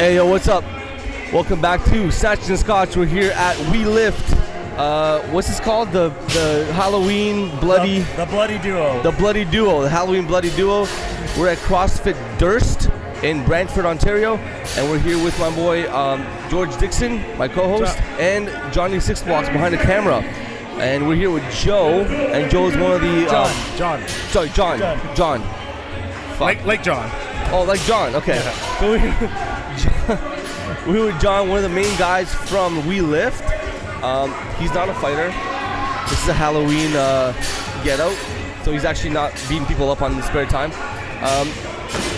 Hey, yo, what's up? Welcome back to Satch and Scotch. We're here at We Lift. What's this called? The Halloween Bloody... The Bloody Duo. The Bloody Duo. The Halloween Bloody Duo. We're at CrossFit Durst in Brantford, Ontario. And we're here with my boy, George Dixon, my co-host, and Johnny Six Blocks behind the camera. And we're here with Joe, and Joe's one of the... John. Sorry, John. Like John. Oh, like John. Okay. Yeah. So we're with John, one of the main guys from We Lift. He's not a fighter. This is a Halloween get out, so he's actually not beating people up on the spare time.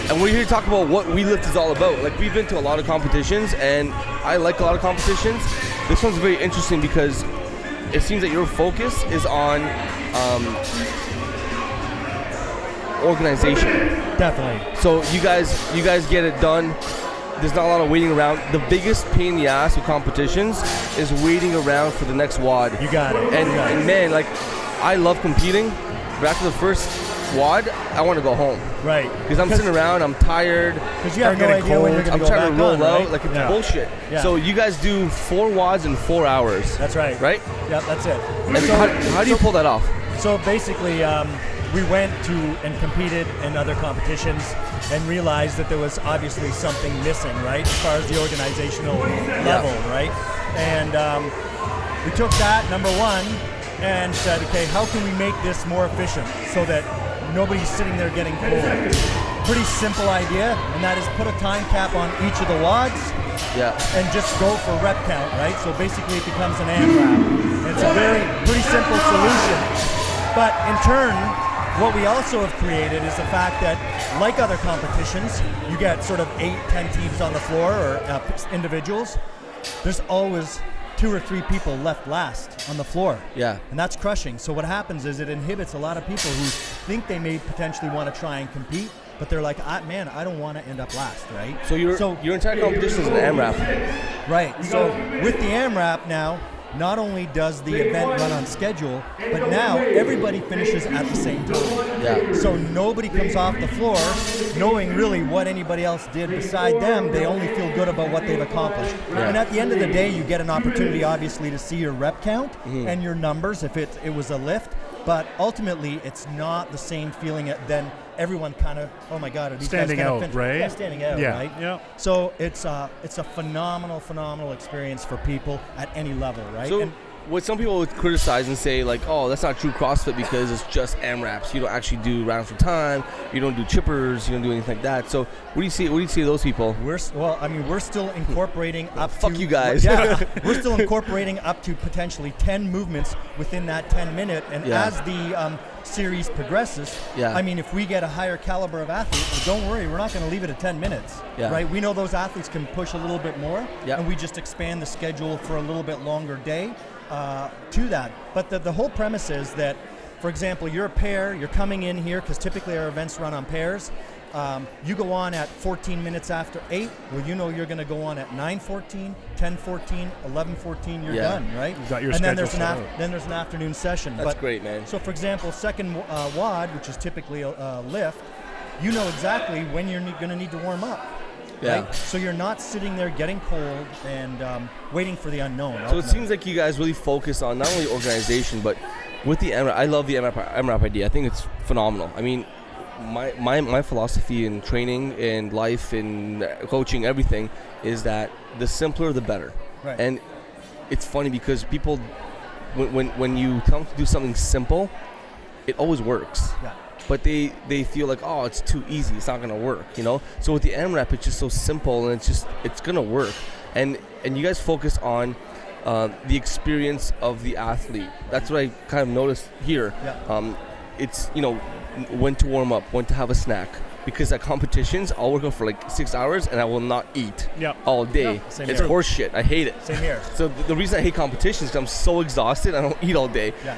And we're here to talk about what We Lift is all about. Like, we've been to a lot of competitions, and I like a lot of competitions. This one's very interesting because it seems that your focus is on organization. Definitely. So you guys get it done. There's not a lot of waiting around. The biggest pain in the ass with competitions is waiting around for the next WOD. You got it. And man, like, I love competing, but after the first WOD, I want to go home. Right. Because I'm sitting around, I'm tired. Because you have no idea when you're going to go I'm trying to roll out. Right? Like, it's bullshit. Yeah. So you guys do 4 WODs in 4 hours. That's right. Right? Yeah, that's it. And so, how do you pull that off? So basically, we went to and competed in other competitions and realized that there was obviously something missing, right, as far as the organizational level, right? And we took that, number one, and said, okay, how can we make this more efficient so that nobody's sitting there getting pulled? Pretty simple idea, and that is put a time cap on each of the WODs. Yeah. And just go for rep count, right? So basically it becomes an AMRAP. And it's a pretty simple solution. But in turn, what we also have created is the fact that, like other competitions, you get sort of 8-10 teams on the floor, or individuals. There's always 2 or 3 people left last on the floor. Yeah. And that's crushing. So what happens is it inhibits a lot of people who think they may potentially want to try and compete, but they're like, man, I don't want to end up last, right? So your entire competition is an AMRAP. Right. So with the AMRAP now, not only does the event run on schedule, but now everybody finishes at the same time. Yeah. So nobody comes off the floor knowing really what anybody else did beside them. They only feel good about what they've accomplished. Yeah. And at the end of the day, you get an opportunity, obviously, to see your rep count and your numbers if it was a lift. But ultimately, it's not the same feeling then everyone kind of, oh my God, are these standing guys out, finish? right? Yeah, standing out, yeah. right? Yeah. So it's a phenomenal experience for people at any level, right? So what some people would criticize and say, like, oh, that's not true CrossFit because it's just AMRAPs. You don't actually do rounds for time. You don't do chippers. You don't do anything like that. So what do you see of those people? We're still incorporating up to... Fuck you guys. Yeah, we're still incorporating up to potentially 10 movements within that 10-minute. And as the series progresses, I mean, if we get a higher caliber of athlete, well, don't worry, we're not going to leave it at 10 minutes, right? We know those athletes can push a little bit more, and we just expand the schedule for a little bit longer day to that. But the whole premise is that, for example, you're a pair, you're coming in here, because typically our events run on pairs. You go on at 14 minutes after 8. Well, you know you're going to go on at 9:14, 10:14, 11:14. You're done, right? You got your and then schedule there's an afternoon session. That's great, man. So, for example, second WOD, which is typically a lift, you know exactly when you're going to need to warm up. Yeah. Right? So you're not sitting there getting cold and waiting for the unknown. So it seems like you guys really focus on not only organization, but with the AMRAP. I love the AMRAP idea. I think it's phenomenal. I mean, my philosophy in training and life and coaching, everything, is that the simpler the better. Right. And it's funny because people, when you tell them to do something simple, it always works. Yeah. But they feel like, oh, it's too easy, it's not gonna work, you know. So with the AMRAP, it's just so simple, and it's gonna work. And you guys focus on the experience of the athlete. That's what I kind of noticed here. Yeah. It's, you know, when to warm up, when to have a snack. Because at competitions, I'll work out for like 6 hours and I will not eat all day. Yeah, same it's here. horse shit. I hate it. Same here. So the reason I hate competitions is because I'm so exhausted. I don't eat all day. Yeah.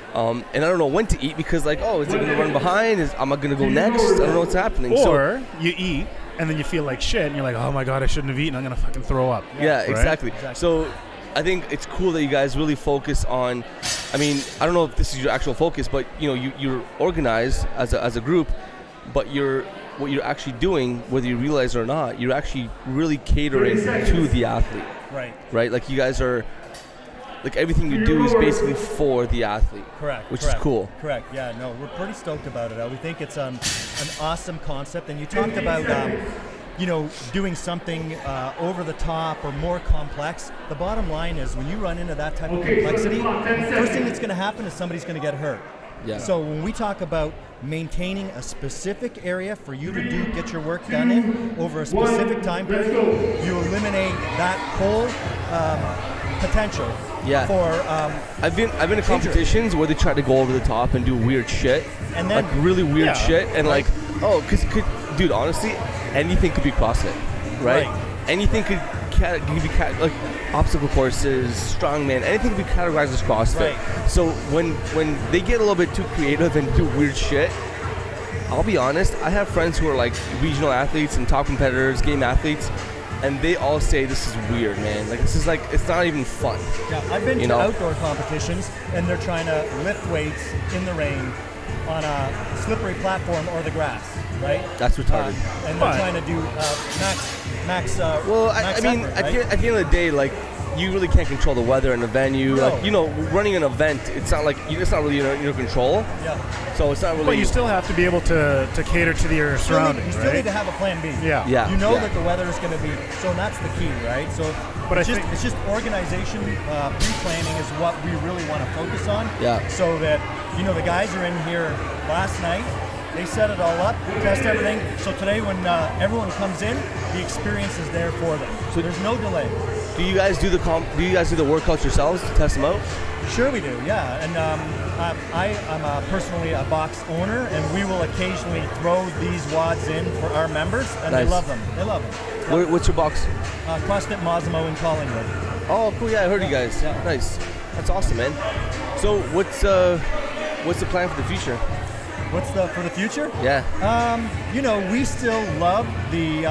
And I don't know when to eat because, like, oh, is it going to run behind? Am I going to go next? I don't know what's happening. Or you eat and then you feel like shit and you're like, oh my God, I shouldn't have eaten. I'm going to fucking throw up. Yeah, right? exactly. So I think it's cool that you guys really focus on, I mean, I don't know if this is your actual focus, but, you know, you're organized as a group. but what you're actually doing, whether you realize it or not, you're actually really catering to the athlete. Right? Like you guys are, like everything you do is basically for the athlete. Correct. Which is cool. Correct. Yeah. No, we're pretty stoked about it. We think it's an awesome concept. And you talked about, doing something over the top or more complex. The bottom line is when you run into that type of complexity, first thing that's going to happen is somebody's going to get hurt. Yeah. So when we talk about maintaining a specific area for you to get your work done in over a specific time period, you eliminate that whole potential. Yeah. For I've been to competitions where they try to go over the top and do weird shit, and then like really weird shit, and like, dude, honestly, anything could be CrossFit, right? Anything could be like obstacle courses, strongman, anything could be categorized as CrossFit. Right. So when they get a little bit too creative and do weird shit, I'll be honest, I have friends who are like regional athletes and top competitors, game athletes, and they all say this is weird, man. Like this is like, it's not even fun. Yeah, I've been to outdoor competitions and they're trying to lift weights in the rain on a slippery platform or the grass, right? That's retarded. And they're trying to do max I mean, effort, at the end of the day, like, you really can't control the weather in a venue. No. Like, running an event, it's not really in your control. Yeah. So it's not really. But you still have to be able to cater to your surroundings, You still need to have a plan B. Yeah. You know that the weather is going to be, so that's the key, right? So, but it's just organization, pre-planning is what we really want to focus on. Yeah. So that the guys are in here last night. They set it all up, test everything. So today, when everyone comes in, the experience is there for them. So there's no delay. Do you guys do the workouts yourselves to test them out? Sure, we do. Yeah, and I'm personally a box owner, and we will occasionally throw these wads in for our members, and Nice. they love them. They love them. What's your box? CrossFit Mosimo in Collingwood. Oh, cool. Yeah, I heard you guys. Yeah. Nice. That's awesome, man. So what's the plan for the future? For the future? Yeah. We still love the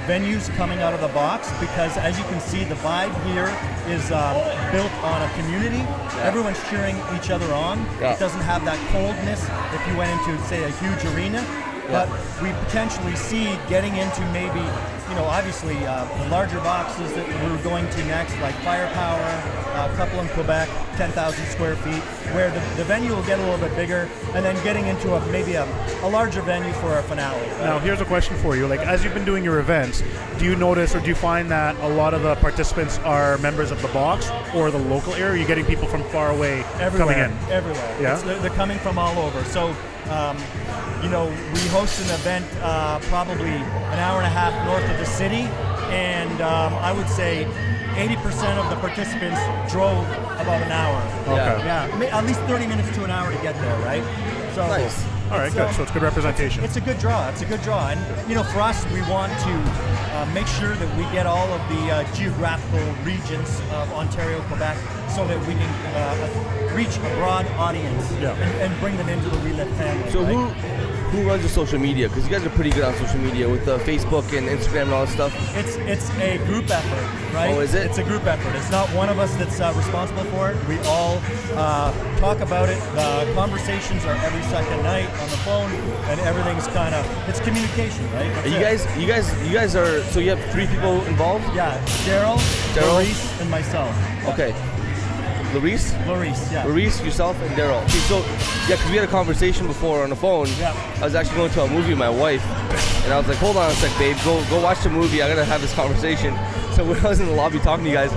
venues coming out of the box because, as you can see, the vibe here is built on a community. Yeah. Everyone's cheering each other on. Yeah. It doesn't have that coldness if you went into, say, a huge arena. Yeah. But we potentially see getting into maybe, obviously the larger boxes that we're going to next, like Firepower, a couple in Quebec, 10,000 square feet, where the venue will get a little bit bigger, and then getting into maybe a larger venue for our finale. Right? Now, here's a question for you. Like, as you've been doing your events, do you notice or do you find that a lot of the participants are members of the box or the local area? Are you getting people from far away coming in? Everywhere. Yeah? They're coming from all over. So, we host an event probably an hour and a half north of the city, and I would say 80% of the participants drove about an hour. Okay. Yeah, at least 30 minutes to an hour to get there, right? So Nice. All right, good. So it's good representation. It's a good draw. And for us, we want to make sure that we get all of the geographical regions of Ontario, Quebec, so that we can reach a broad audience and bring them into the We Live family. So right? who runs the social media? Because you guys are pretty good on social media with Facebook and Instagram and all that stuff. It's a group effort, right? Oh, is it? It's a group effort. It's not one of us that's responsible for it. We all talk about it. The conversations are every second night on the phone, and everything's it's communication, right? That's You guys are, so you have 3 people involved? Yeah, Daryl, Maurice, and myself. Okay. Laurice, yeah. Laurice, yourself, and Daryl. Okay, so, because we had a conversation before on the phone. Yeah. I was actually going to a movie with my wife, and I was like, hold on a sec, babe, go watch the movie. I gotta have this conversation. So I was in the lobby talking to you guys.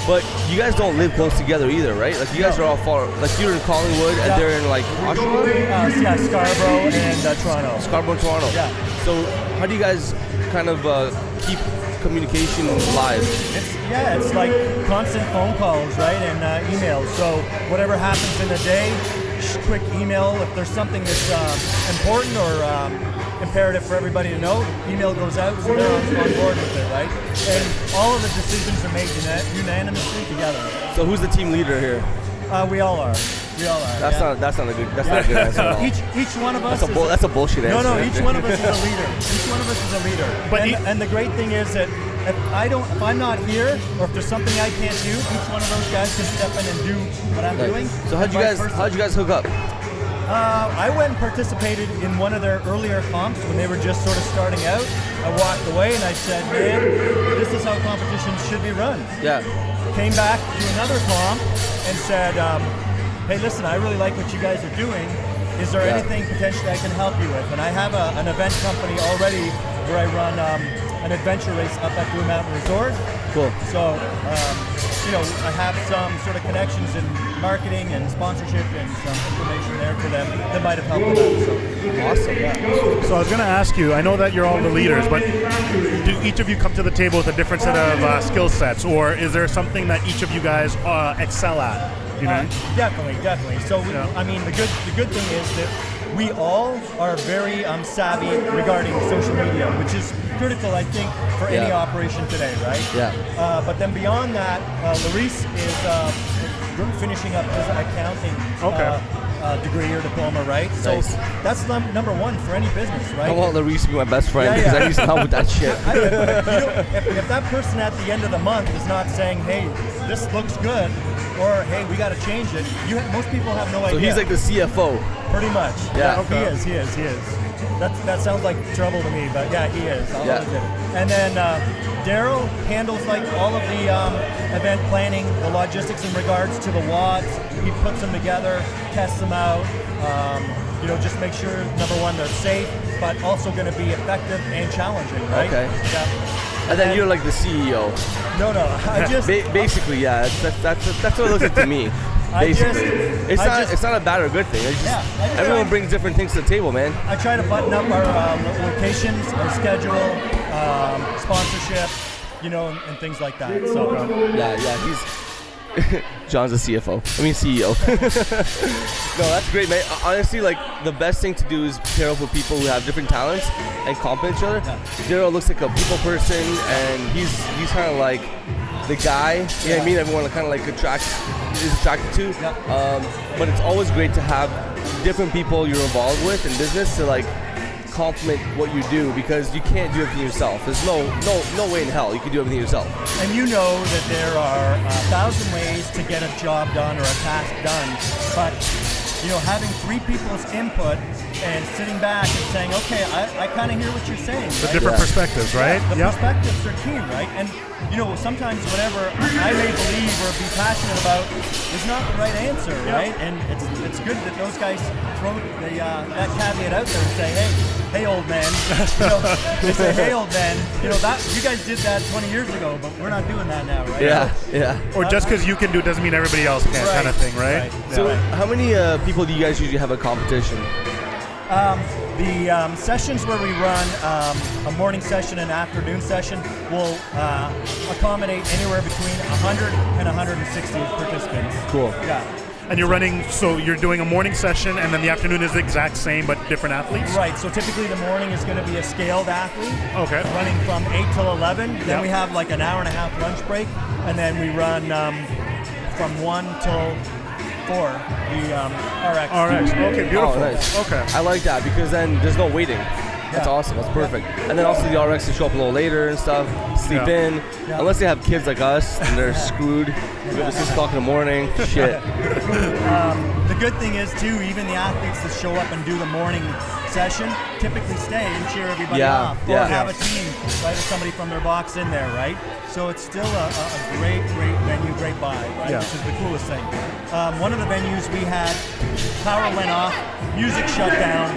But you guys don't live close together either, right? Like, you guys are all far. Like, you're in Collingwood, and they're in, like, Oshawa? Yeah, Scarborough and Toronto. Scarborough, Toronto. Yeah. So how do you guys kind of keep communication live? It's like constant phone calls, right, and emails. So whatever happens in the day, quick email. If there's something that's important or imperative for everybody to know, email goes out, so they're on board with it, right? And all of the decisions are made unanimously together. So who's the team leader here? We all are. That's not a good answer at all. Each one of us. That's a bullshit answer. No, each one of us is a leader. Each one of us is a leader. But and the great thing is that if I'm not here, or if there's something I can't do, each one of those guys can step in and do what I'm doing. So how'd you guys hook up? I went and participated in one of their earlier comps when they were just sort of starting out. I walked away and I said, man, this is how competitions should be run. Yeah. Came back to another comp and said, hey, listen, I really like what you guys are doing. Is there anything potentially I can help you with? And I have an event company already where I run an adventure race up at Blue Mountain Resort. Cool. So, I have some sort of connections in marketing and sponsorship and some information there for them that might have helped them out. So, Awesome. Yeah. So I was going to ask you, I know that you're all the leaders, but do each of you come to the table with a different set of skill sets, or is there something that each of you guys excel at? You know? Definitely. So, the good thing is that we all are very savvy regarding social media, which is critical, I think, for any operation today, right? Yeah. But then beyond that, Larice is finishing up his accounting degree or diploma, right? So Nice. that's number one for any business, right? I want Larice to be my best friend because I need some help with that shit. If that person at the end of the month is not saying, hey, this looks good, or hey, we got to change it, most people have no idea. So he's like the CFO. Pretty much. Yeah. He is. That sounds like trouble to me, but yeah, he is. I'll admit it. And then Daryl handles like all of the event planning, the logistics in regards to the watts. He puts them together, tests them out. Just make sure, number one, they're safe, but also going to be effective and challenging, right? Okay. Yeah. And then you're like the CEO. No, I just basically, yeah. That's what it looks like to me. Basically, it's not a bad or good thing. It's just, everyone brings different things to the table, man. I try to button up our locations, our schedule, sponsorship, and things like that. So Yeah, he's John's the CFO. I mean CEO. No, that's great, man. Honestly, like the best thing to do is pair up with people who have different talents and complement each other. Daryl looks like a people person, and he's kind of like the guy. You know what I mean? Everyone kind of like is attracted to. But it's always great to have different people you're involved with in business to like complement what you do, because you can't do everything yourself. There's no way in hell you can do everything yourself. And you know that there are 1,000 ways to get a job done or a task done, but having three people's input and sitting back and saying, okay, I kind of hear what you're saying. The different perspectives, right? The perspectives are key, right? And sometimes whatever I may believe or be passionate about is not the right answer, right? And it's good that those guys throw that caveat out there and say, hey, old man. They say, hey, old man. That you guys did that 20 years ago, but we're not doing that now, right? Yeah. Or just because you can do it doesn't mean everybody else can, kind of thing, right? So, how many people do you guys usually have a competition? The sessions where we run a morning session and afternoon session will accommodate anywhere between 100 and 160 participants. Cool. Yeah. And you're doing a morning session, and then the afternoon is the exact same, but different athletes? Right, so typically the morning is going to be a scaled athlete. Okay. Running from 8 till 11. Then we have like an hour and a half lunch break, and then we run from 1 till 4, the RX. Okay, beautiful. Oh, nice. Okay. I like that because then there's no waiting. That's awesome. That's perfect. And then also the RX to show up a little later and stuff, sleep in. Unless they have kids like us, and they're screwed. We go to 6 o'clock in the morning. Shit. The good thing is too, even the athletes that show up and do the morning session typically stay and cheer everybody off, or have a team, right, or somebody from their box in there, right? So it's still a great venue, great buy, right? Which is the coolest thing. One of the venues we had, power went off, music shut down,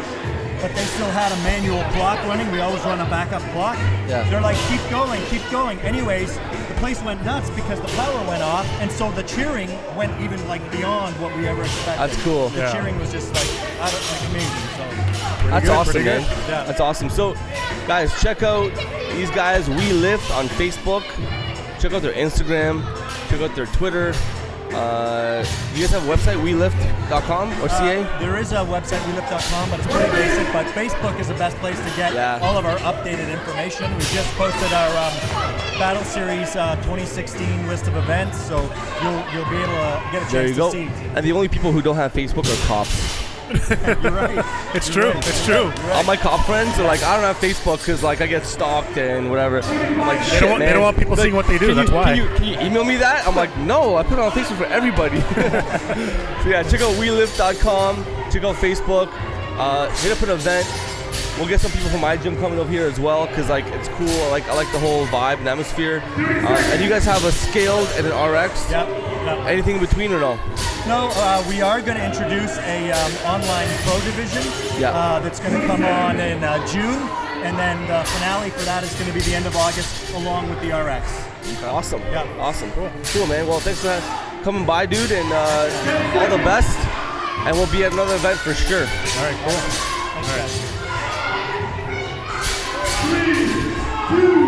but they still had a manual clock running. We always run a backup clock. They're like, keep going. Anyways, the place went nuts because the power went off, and so the cheering went even like beyond what we ever expected. That's cool. The cheering was just like amazing. So that's awesome, man. Yeah. That's awesome. So, guys, check out these guys, We Lift, on Facebook. Check out their Instagram. Check out their Twitter. Do you guys have a website, WeLift.com or CA? There is a website, WeLift.com, but it's pretty basic. But Facebook is the best place to get all of our updated information. We just posted our Battle Series 2016 list of events, so you'll be able to get a chance to see. And the only people who don't have Facebook are cops. You're right. It's true. It's true. All my cop friends are like, I don't have Facebook because like I get stalked and whatever. I'm like, shit, man. They don't want people seeing what they do. That's why. Can you email me that? I'm like, no, I put it on Facebook for everybody. So yeah, check out WeLift.com. Check out Facebook. Hit up an event. We'll get some people from my gym coming up here as well because like it's cool. I like the whole vibe and atmosphere. And you guys have a scaled and an RX. Yep. Anything in between or no? No, we are going to introduce a online pro division that's going to come on in June, and then the finale for that is going to be the end of August along with the RX. Awesome. Yeah. Awesome. Cool, man. Well, thanks for coming by, dude, and all the best. And we'll be at another event for sure. All right, cool. Thanks, All right. guys. 3, 2,